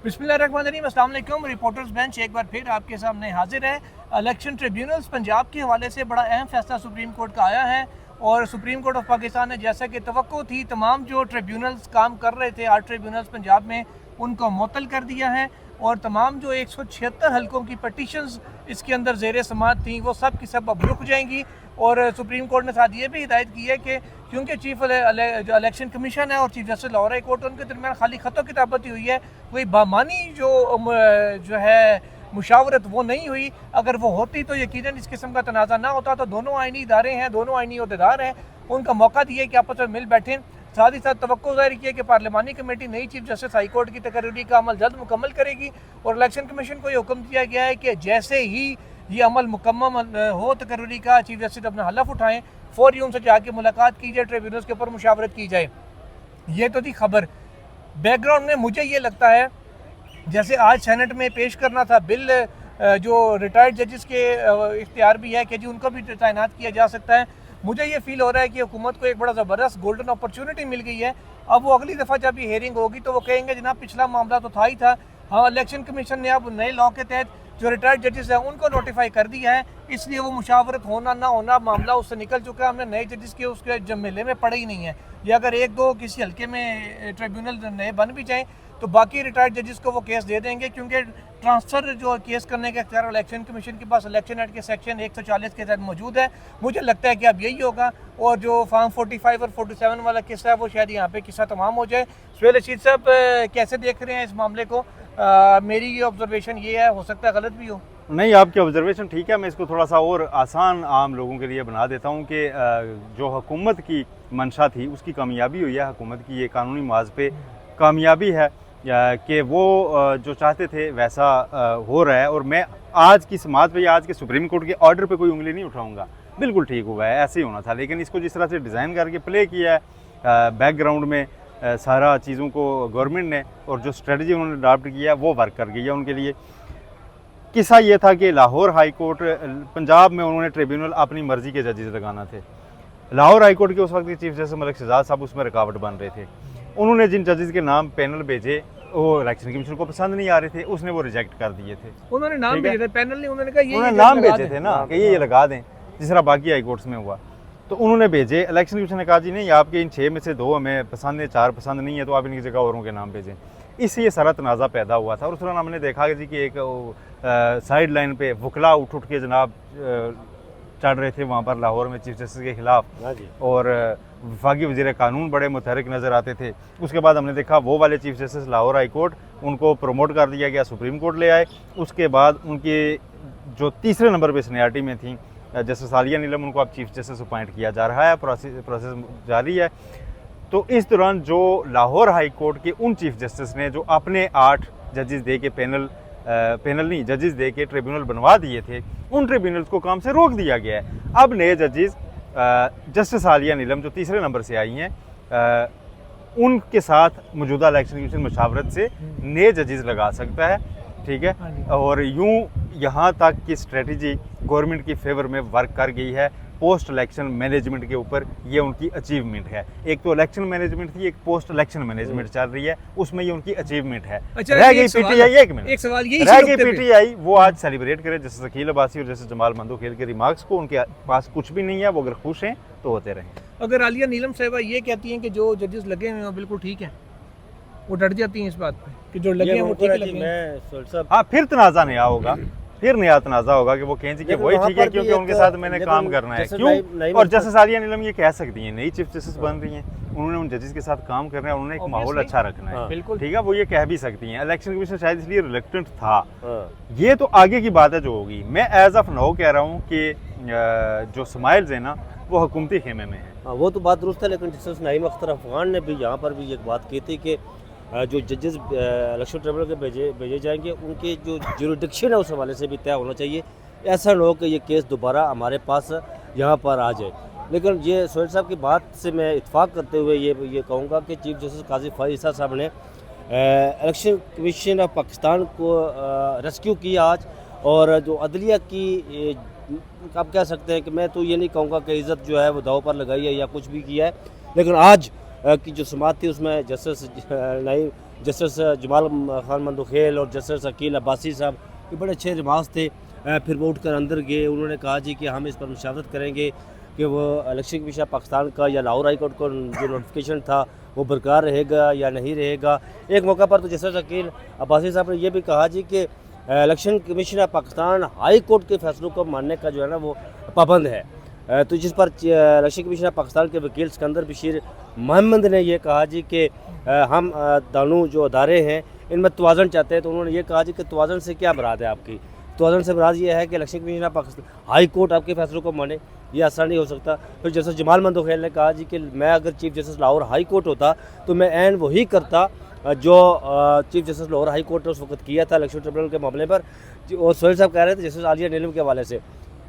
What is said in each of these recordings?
बिस्मिल्लाहिर्रहमानिर्रहीम, अस्सलाम वालेकुम। रिपोर्टर्स बेंच एक बार फिर आपके सामने हाजिर है। इलेक्शन ट्रिब्यूनल्स पंजाब के हवाले से बड़ा अहम फैसला सुप्रीम कोर्ट का आया है और सुप्रीम कोर्ट ऑफ पाकिस्तान ने, जैसा कि तवक्को थी, तमाम जो ट्रिब्यूनल्स काम कर रहे थे 8 ट्रिब्यूनल्स पंजाब में, उनको मुअत्तल कर दिया है और तमाम जो 176 हलकों की पटिशन्स इसके अंदर ज़ेर समाअत थी वो सब की सब अब रुक जाएंगी। और सुप्रीम कोर्ट ने साथ ये भी हिदायत की है कि क्योंकि चीफ जो इलेक्शन कमीशन है और chief justice Lahore high court, उनके दरमियान खाली खतो किताबत ही हुई है, कोई बामानी जो है मुशावरत वो नहीं हुई। अगर वो होती तो यकीनन इस किस्म का तनाज़ा ना होता। तो दोनों आइनी इदारे हैं, दोनों आइनी अहदेदार हैं, उनका मौका दिए कि आपस में मिल बैठें। साथ ही साथ तवक्को ज़ाहिर किया कि पार्लिमानी कमेटी नई चीफ जस्टिस हाई कोर्ट की तकर्री का अमल जल्द मुकम्मल करेगी और इलेक्शन कमीशन को ये हुक्म दिया गया है कि जैसे ही ये अमल मुकम्मल हो तकर्री का, चीफ जस्टिस अपना हलफ उठाएँ, फौरी उनसे जाके मुलाकात की जाए, ट्रिब्यूनल्स के ऊपर मुशावरत की जाए। ये तो थी खबर। बैकग्राउंड में मुझे ये लगता है जैसे आज सेनेट में पेश करना था बिल, जो रिटायर्ड जजेस के इख्तियार भी है कि जी उनको भी तैनात किया जा सकता है। मुझे ये फील हो रहा है कि हुकूमत को एक बड़ा ज़बरदस्त गोल्डन अपॉर्चुनिटी मिल गई है। अब वो अगली दफ़ा जब ये हेयरिंग होगी तो वो कहेंगे जनाब पिछला मामला तो था ही था, हाँ इलेक्शन कमीशन ने अब नए लॉ के तहत जो रिटायर्ड जजेस हैं उनको नोटिफाई कर दिया है, इसलिए वो मुशावरत होना ना होना मामला उससे निकल चुका है। हमने नए जजेस के उसके जमेले में पड़े ही नहीं है। या अगर एक दो किसी हल्के में ट्रिब्यूनल नए बन भी जाएँ तो बाकी रिटायर्ड जजेस को वो केस दे देंगे, क्योंकि ट्रांसफ़र जो केस करने का इख्तियार इलेक्शन कमीशन के पास इलेक्शन एक्ट के सेक्शन 140 के तहत मौजूद है। मुझे लगता है कि अब यही होगा और जो फॉर्म 45 और 47 वाला किस्सा है वो शायद यहाँ पे किस्सा तमाम हो जाए। सुहेल रशीद साहब कैसे देख रहे हैं इस मामले को? मेरी ऑब्जर्वेशन ये है, हो सकता है गलत भी हो। नहीं, आपकी ऑब्जर्वेशन ठीक है। मैं इसको थोड़ा सा और आसान आम लोगों के लिए बना देता हूँ कि जो हुकूमत की मंशा थी उसकी कामयाबी हुई है। हुकूमत की ये कानूनी माज पे कामयाबी है कि वो जो चाहते थे वैसा हो रहा है। और मैं आज की समात पे या आज के सुप्रीम कोर्ट के ऑर्डर पे कोई उंगली नहीं उठाऊंगा, बिल्कुल ठीक हुआ है, ऐसे ही होना था। लेकिन इसको जिस तरह से डिज़ाइन करके प्ले किया है बैकग्राउंड में सारा चीज़ों को गवर्नमेंट ने, और जो स्ट्रेटजी उन्होंने अडॉप्ट किया है वो वर्क कर गई है उनके लिए। किस्सा ये था कि लाहौर हाई कोर्ट, पंजाब में उन्होंने ट्रिब्यूनल अपनी मर्ज़ी के जजेस लगाना थे। लाहौर हाई कोर्ट के उस वक्त के चीफ जस्टिस मलिक शहजाद साहब उसमें रुकावट बन रहे थे। उन्होंने जिन जजेस के नाम पैनल भेजे वो इलेक्शन कमीशन को पसंद नहीं आ रहे थे, उसने वो रिजेक्ट कर दिए थे। उन्होंने नाम भेजे थे, पैनल ने उन्होंने कहा उन्होंने नाम भेजे थे ना कि ये लगा दें, जिस तरह बाकी हाई कोर्ट्स में हुआ। तो उन्होंने भेजे, इलेक्शन कमीशन ने कहा जी नहीं, आपके इन 6 में से 2 हमें पसंद है, 4 पसंद नहीं है, तो आप इनकी जगह औरों के नाम भेजें। इससे ये सारा तनाज़ा पैदा हुआ था। और उस दौरान हमने देखा जी कि एक साइड लाइन पे वकला उठ के जनाब चढ़ रहे थे वहाँ पर लाहौर में चीफ जस्टिस के खिलाफ, और वफाकी वज़ीर कानून बड़े मुतहरिक नज़र आते थे। उसके बाद हमने देखा वो वाले chief justice Lahore high court, उनको प्रमोट कर दिया गया, सुप्रीम कोर्ट ले आए। उसके बाद उनके जो तीसरे नंबर पर सीनियरिटी में थी जस्टिस आलिया नीलम, उनको अब चीफ जस्टिस अपॉइंट किया जा रहा है, प्रोसेस जारी है। तो इस दौरान जो लाहौर हाई कोर्ट के उन चीफ जस्टिस ने जो अपने 8 जजेस दे के पैनल नहीं जजेस दे के ट्रिब्यूनल बनवा दिए थे, उन ट्रिब्यूनल्स को काम से रोक दिया गया है। अब नए जजेस जस्टिस आलिया नीलम जो तीसरे नंबर से आई हैं, उनके साथ मौजूदा इलेक्शन कमीशन मशावरत से नए जजेस लगा सकता है, ठीक है। और यूँ यहाँ तक की स्ट्रेटजी गवर्नमेंट की फेवर में वर्क कर गई है। पोस्ट इलेक्शन मैनेजमेंट के ऊपर ये उनकी अचीवमेंट है। एक तो इलेक्शन मैनेजमेंट थी, एक पोस्ट इलेक्शन मैनेजमेंट चल रही है, उसमें ये उनकी अचीवमेंट है। रह गई पीटीआई, एक सवाल यही रह गई पीटीआई, वो आज सेलिब्रेट करे जैसे शकील अब्बासी और जैसे जमाल मंदोखेल के रिमार्क्स को। उनके पास कुछ भी नहीं है, वो अगर खुश हैं तो होते रहें। अगर आलिया नीलम साहिबा ये कहती हैं कि जो जजेस लगे हुए हैं बिल्कुल ठीक है, वो डर जाती हैं इस बात पे कि जो लगे हैं वो ठीक लगे हैं। हाँ, फिर तनाज़ा नया होगा, फिर नया तनाज़ा होगा कि वो कहें कि वही ठीक है क्योंकि उनके साथ मैंने काम करना है। क्यों? और जस्टिस आलिया नीलम ये कह सकती हैं, नई चीफ जस्टिस बन रही हैं, उन्होंने उन जजेस के साथ काम करना है, उन्होंने एक माहौल अच्छा रखना है, बिल्कुल ठीक है, वो ये कह भी सकती हैं। इलेक्शन कमीशन शायद इसलिए रिलेक्टेंट था। ये तो आगे की बात है जो होगी। मैं एज ऑफ नाउ कह रहा हूँ कि जो स्माइल्स है ना वो हुकूमती खेमे में है। वो तो बात दुरुस्त है, लेकिन जस्टिस नईम अख्तर अफगान ने भी यहाँ पर भी एक बात की थी कि जो जजेस इलेक्शन ट्रिब्यूनल के भेजे जाएंगे उनके जो जुरिडिक्शन है उस हवाले से भी तय होना चाहिए। ऐसा न हो कि ये केस दोबारा हमारे पास यहाँ पर आ जाए। लेकिन ये सोहेल साहब की बात से मैं इत्फाक करते हुए ये कहूँगा कि चीफ जस्टिस काजी फायद ईसा साहब ने इलेक्शन कमीशन ऑफ पाकिस्तान को रेस्क्यू किया आज, और जो अदलिया की आप कह सकते हैं कि मैं तो ये नहीं कहूँगा कि इज़्ज़त जो है वो दाव पर लगाई है या कुछ भी किया है, लेकिन आज की जो समात थी उसमें जस्टिस जस्टिस जमाल खान मंदोखेल और जस्टिस अकील अब्बासी साहब, ये बड़े अच्छे रिमार्क्स थे। फिर वो उठकर अंदर गए, उन्होंने कहा जी कि हम इस पर मुशावरत करेंगे कि वो इलेक्शन कमीशन पाकिस्तान का या लाहौर हाई कोर्ट को जो नोटिफिकेशन था वो बरकरार रहेगा या नहीं रहेगा। एक मौका पर तो जस्टिस अकील अब्बासी साहब ने यह भी कहा जी कि election commission Pakistan high court के फैसलों को मानने का जो है ना वो पाबंद है। तो जिस पर इलेक्शन कमीशन पाकिस्तान के वकील सिकंदर बशीर मोहम्मद ने यह कहा जी कि हम दोनों जो अदारे हैं इनमें तवाज़न चाहते हैं। तो उन्होंने ये कहा जी कि तवाज़न से क्या मुराद है आपकी? तवाज़न से मुराद ये है कि election commission Pakistan high court आपके फैसलों को माने, ये आसान नहीं हो सकता। फिर जस्टिस जमाल मंदोखेल ने कहा जी कि मैं अगर chief justice Lahore high court होता तो मैं ऐन वही करता जो chief justice Lahore high court ने उस वक्त किया था इलेक्शन ट्रिब्यूनल के मामले पर। और सोहेल साहब कह रहे थे जस्टिस आलिया नीलम के हवाले से,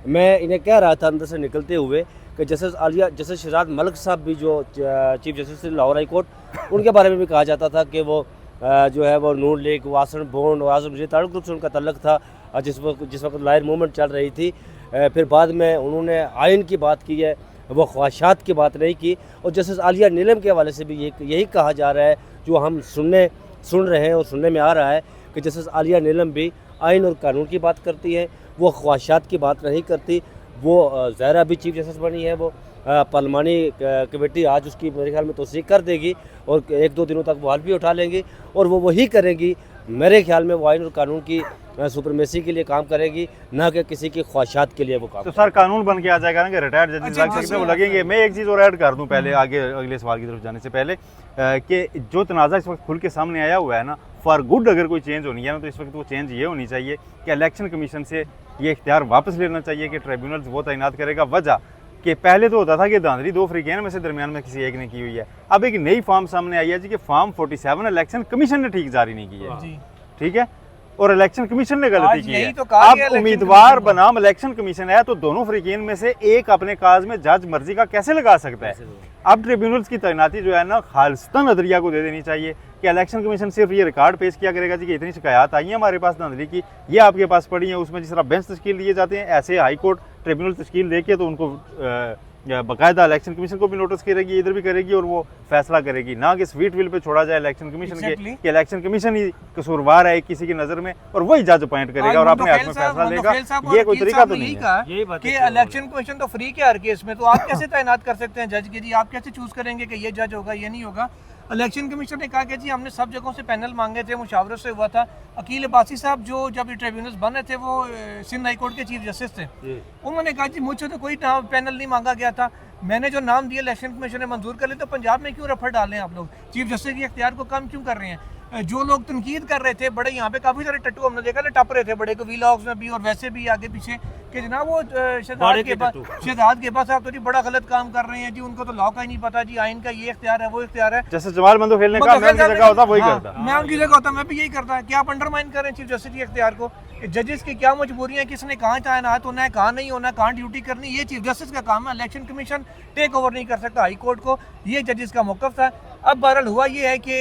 मैं इन्हें कह रहा था अंदर से निकलते हुए कि जस्टिस शहजाद मलिक साहब भी जो chief justice Lahore high court, उनके बारे में भी कहा जाता था कि वो जो है वो नून लीग, वासन बोंड और आजम जी तारुक ग्रुप से उनका तल्लक था जिस वक्त लायर मूवमेंट चल रही थी। फिर बाद में उन्होंने आइन की बात की है, वो ख्वाहिशात की बात नहीं की। और जस्टिस आलिया नीलम के हवाले से भी यही कहा जा रहा है, जो हम सुन रहे हैं और सुनने में आ रहा है कि जस्टिस आलिया नीलम भी आइन और कानून की बात करती है, वो ख्वाहिशात की बात नहीं करती। वो ज़ाहिर अभी चीफ जस्टिस बनी है, वो पार्लिमानी कमेटी आज उसकी मेरे ख्याल में तौसीक कर देगी और 1-2 दिनों तक वो हल भी उठा लेंगी और वो वही करेंगी। मेरे ख्याल में वो आइन और कानून की सुपरमेसी के लिए काम करेगी, ना कि किसी की ख्वाहिशात के लिए वो काम। तो सर कानून बन के आ जाएगा ना कि रिटायर्ड जजेस लग सकते हैं, वो लगेंगे। मैं एक चीज़ और ऐड कर दूं पहले, आगे अगले सवाल की तरफ जाने से पहले, कि जो तनाज़ा इस वक्त खुल के सामने आया हुआ है ना, फॉर गुड अगर कोई चेंज होनी है ना तो इस वक्त वो चेंज ये होनी चाहिए कि इलेक्शन कमीशन से ये इख्तियार वापस लेना चाहिए कि ट्रिब्यूनल्स वो तैनात करेगा। वजह कि पहले तो होता था कि धांधली 2 फ्रीकेन में से दरमियान में किसी एक ने की हुई है। अब एक नई फॉर्म सामने आई है जी कि फॉर्म 47 इलेक्शन कमीशन ने ठीक जारी नहीं की है, ठीक है, और इलेक्शन कमीशन ने गलती की है। तो अब उम्मीदवार बनाम इलेक्शन कमीशन है तो दोनों फ्रीकेन में से एक अपने काज में जज मर्जी का कैसे लगा सकता है? अब ट्रिब्यूनल्स की तैनाती जो है ना खालिस्तान नजरिया को दे देनी चाहिए कि इलेक्शन कमीशन सिर्फ ये रिकॉर्ड पेश किया करेगा जी कि इतनी शिकायत आई है हमारे पास धांधली की, ये आपके पास पड़ी है। उसमें जिस तरह बेंच तश्कील दिए जाते हैं ऐसे हाई कोर्ट ट्रिब्यूनल तश्कील देके तो उनको बाकायदा इलेक्शन कमीशन को भी नोटिस करेगी, इधर भी करेगी और वो फैसला करेगी, ना कि स्वीट विल पे छोड़ा जाए इलेक्शन कमीशन के कि इलेक्शन कमीशन ही कसूरवार है किसी की नजर में और वही जज अपॉइंट करेगा और अपने हाथ में फैसला लेगा। ये कोई तरीका तो नहीं है कि इलेक्शन कमीशन तो फ्री के हर केस में, तो आप कैसे तैनात कर सकते हैं जज के जी? आप कैसे चूज करेंगे कि ये जज होगा ये नहीं होगा? इलेक्शन कमीशन ने कहा कि जी हमने सब जगहों से पैनल मांगे थे, मुशावरत से हुआ था। अकील अब्बासी साहब जो जब ये ट्रिब्यूनल्स बन रहे थे वो सिंध हाई कोर्ट के चीफ जस्टिस थे, उन्होंने कहा जी मुझसे तो कोई पैनल नहीं मांगा गया था, मैंने जो नाम दिया इलेक्शन कमीशन ने मंजूर कर लिया, तो पंजाब में क्यों रफड़ डालें आप लोग? चीफ जस्टिस के इख्तियार को कम क्यों कर रहे हैं? जो लोग तनकीद कर रहे थे बड़े, यहाँ पे काफ़ी सारे टट्टू हमने देखा टप रहे थे बड़े को वीलॉग्स में भी और वैसे भी आगे पीछे कि जनाब वो शहजाद के पास आप तो जी बड़ा गलत काम कर रहे हैं जी, उनको तो लॉ का ही नहीं पता जी, आइन का ये इख्तियार है वो इख्तियार है। जैसे जमाल मंदोखेल ने कहा मैं उनकी जगह होता वही करता, मैं उनकी जगह होता मैं भी यही करता। क्या आप अंडरमाइन कर रहे हैं चीफ जस्टिस के इख्तियार को? जजेस की क्या मजबूरियां, किसने कहाँ तैनात होना है कहाँ नहीं होना, कहाँ ड्यूटी करनी, ये चीफ जस्टिस का काम है। इलेक्शन कमीशन टेक ओवर नहीं कर सकता हाई कोर्ट को, ये जजेस का मौकफ था। अब बहरहाल हुआ ये है कि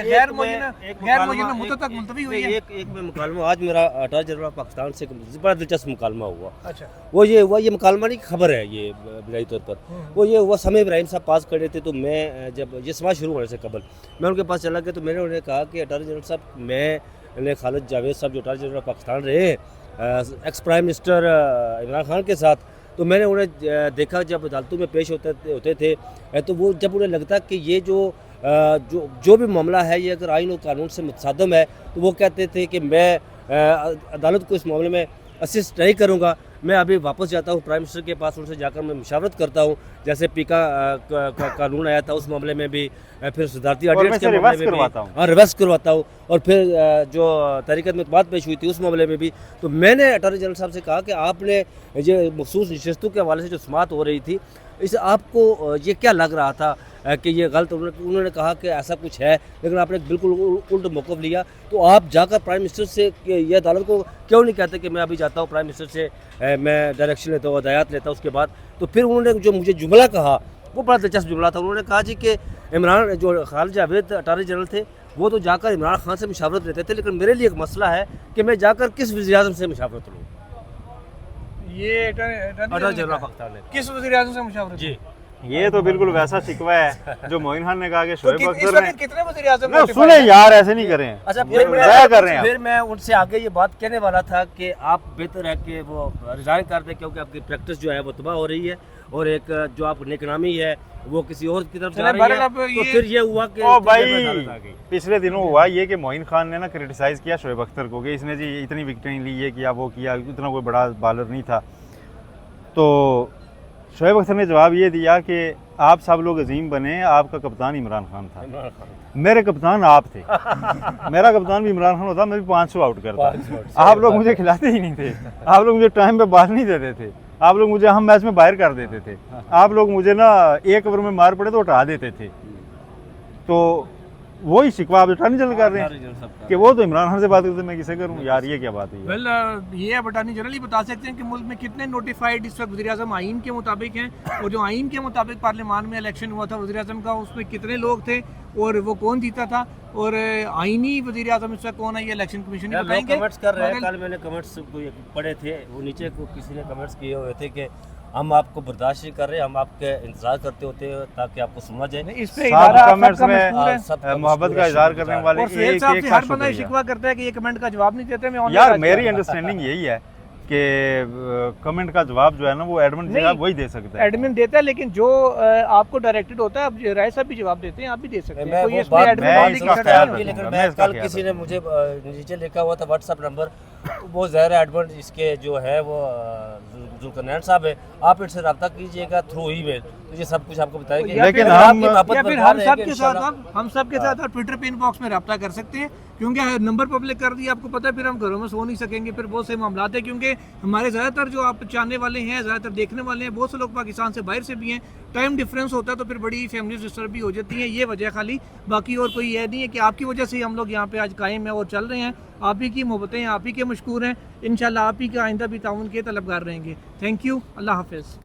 गैर मुअय्यना मुद्दत तक मुलतवी हुई है। एक में मुकालमा आज मेरा अटॉर्नी जनरल ऑफ पाकिस्तान से बड़ा दिलचस्प मुकालमा हुआ। अच्छा, वो ये मुकालमा नहीं खबर है, ये बुनियादी तौर पर वो ये हुआ समय इब्राहिम साहब पास खड़े थे, तो मैं जब ये समाज शुरू होने से कबल मैं उनके पास चला गया तो मैंने उन्हें कहा कि अटॉर्नी जनरल साहब, मैंने खालिद जावेद साहब जो अटॉर्नी जनरल ऑफ पाकिस्तान रहे ex prime minister Imran Khan के साथ, तो मैंने उन्हें देखा जब अदालतों में पेश होते थे तो वो जब उन्हें लगता कि ये जो भी मामला है ये अगर आइन और कानून से मुतसादम है तो वो कहते थे कि मैं अदालत को इस मामले में असिस्ट नहीं करूँगा, मैं अभी वापस जाता हूँ प्राइम मिनिस्टर के पास, उनसे जाकर मैं मुशावरत करता हूँ। जैसे पीका कानून आया था उस मामले में भी, फिर सदारती ऑर्डिनेंस के मामले में भी रिवर्स करवाता हूँ, और फिर जो तहरीकत में बात पेश हुई थी उस मामले में भी। तो मैंने अटॉर्नी जनरल साहब से कहा कि आपने ये मखसूस नशस्तों के हवाले से जो समाअत हो रही थी इसे आपको ये क्या लग रहा था कि ये गलत? उन्होंने कहा कि ऐसा कुछ है, लेकिन आपने बिल्कुल उल्ट मौक़िफ़ लिया। तो आप जाकर प्राइम मिनिस्टर से ये अदालत को क्यों नहीं कहते कि मैं अभी जाता हूँ प्राइम मिनिस्टर से, मैं डायरेक्शन लेता हूँ, हदायत लेता हूँ उसके बाद? तो फिर उन्होंने जो मुझे जुमला कहा वो बड़ा दिलचस्प जुमला था। उन्होंने कहा जी कि इमरान जो खालिद जावेद अटॉर्नी जनरल थे वो तो जाकर इमरान खान से मुशावरत लेते थे, लेकिन मेरे लिए एक मसला है कि मैं जाकर किस वज़ीर-ए-आज़म से मुशावरत लूँ। ये अटॉर्नी जनरल पाकिस्तान ने किस वज़ीर-ए-आज़म से मुशावरत? जी, ये तो बिल्कुल वैसा शिकवा है जो मोइन खान ने कहा कि तो शोएब इस अख्तर वक्त ने कितने वज़ीर-ए-आज़म ना notify सुने हैं? यार, ऐसे नहीं करें। अच्छा ये ज़ाया कर रहे हैं फिर मैं उनसे आगे ये बात कहने वाला था कि आप बेहतर है कि वो रिज़ाइन कर दें, क्योंकि आपकी प्रैक्टिस जो है वो तबाह हो रही है और एक जो आप नेकनामी है वो किसी और की तरफ जा चलें, रही है। बहरहाल अब तो ये- फिर ये हुआ कि ओ भाई, अदालत आ गई। पिछले दिनों हुआ ये कि मोइन खान ने ना क्रिटिसाइज़ किया शोएब अख्तर को कि इसने जी इतनी विकेटें ली, ये किया वो किया, इतना कोई बड़ा बॉलर नहीं था। तो शोएब अख्तर ने जवाब ये दिया कि आप सब लोग अजीम बने, आपका कप्तान इमरान खान था, इमरान खान। मेरे कप्तान आप थे। मेरा कप्तान भी इमरान खान होता, मैं भी 500 आउट करता। 500 आउट, आप सही लोग बात मुझे है। खिलाते ही नहीं थे, आप लोग मुझे टाइम पे बॉल नहीं देते थे, आप लोग मुझे हम मैच में बाहर कर देते थे, आप लोग मुझे ना एक ओवर में मार पड़े तो हटा देते थे। तो वही शिकवा आप अटॉर्नी जनरल कर रहे हैं कि वो तो इमरान खान से बात करते, मैं किसे करूं यार, ये क्या बात है। वेल ये अब अटॉर्नी जनरल ही बता सकते हैं कि मुल्क में कितने नोटिफाइड इस वक्त वज़ीर-ए-आज़म आइन के मुताबिक हैं, और जो आइन के मुताबिक पार्लियामान में इलेक्शन हुआ था वज़ीर-ए-आज़म का, उसमें कितने लोग थे और वो कौन जीता था, और आइनी वज़ीर-ए-आज़म इस वक्त कौन है, ये इलेक्शन कमीशन ही यार लोग बताएंगे। कमेंट्स कर रहे हैं। मगर- कल मैंने कमेंट्स पढ़े थे, वो नीचे को किसी ने कमेंट्स किए हुए थे कि हम आपको बर्दाश्त नहीं कर रहे, हम आपके इंतजार करते होते हैं ताकि आपको सुना जाए। नहीं, इस पे सात इदारा कमेंट्स सबका में मशहूर है। सबका मोहब्बत मशहूर का है, इजहार शुक्र करने गुजार। वाले और सुहेल एक साहब एक से का हर बंदा शुक्रिया। शिकवा करता है कि ये कमेंट का जवाब नहीं देते। मैं यार ऑनलाइन मेरी अंडरस्टैंडिंग यही है कि कमेंट का जवाब जो है ना वो एडमिन नहीं, वही दे सकता है। एडमिन देता है, लेकिन जो आपको डायरेक्टेड होता है, अब राय साहब भी जवाब देते हैं, आप भी दे सकते हैं। मैं कोई वो इसमें बात एडमिन मैं होने की इसका शर्त ख्याल नहीं होती। लेकिन रखूंगा, मैं मैं इसका कल ख्याल किसी ने मुझे नीचे लिखा हुआ था व्हाट्सएप नंबर, वो ज़ाहिर है एडमिन इसके जो है वो जुल्करनैन साहब है, आप इनसे रब्ता कीजिएगा थ्रू ईमेल, तो ये सब कुछ आपको बताएंगे। या लेकिन फिर हम- या आपकी फिर हम सब के साथ हम सब के साथ आप ट्विटर पे इनबॉक्स में रब्ता कर सकते हैं, क्योंकि नंबर पब्लिक कर दिया, आपको पता है फिर हम घरों में सो नहीं सकेंगे, फिर बहुत से मामला है, क्योंकि हमारे ज़्यादातर जो आप चाहने वाले हैं, ज़्यादातर देखने वाले हैं, बहुत से लोग पाकिस्तान से बाहर से भी हैं, टाइम डिफरेंस होता है तो फिर बड़ी फैमिलीज डिस्टर्ब भी हो जाती हैं। ये वजह खाली, बाकी और कोई ये नहीं है कि आपकी वजह से हम लोग यहाँ पे आज कायम है और चल रहे हैं। आप ही की मोहब्बतें, आप ही के मशकूर हैं, इंशाल्लाह आप ही का आइंदा भी ताउन के तलबगार रहेंगे। थैंक यू, अल्लाह हाफिज़।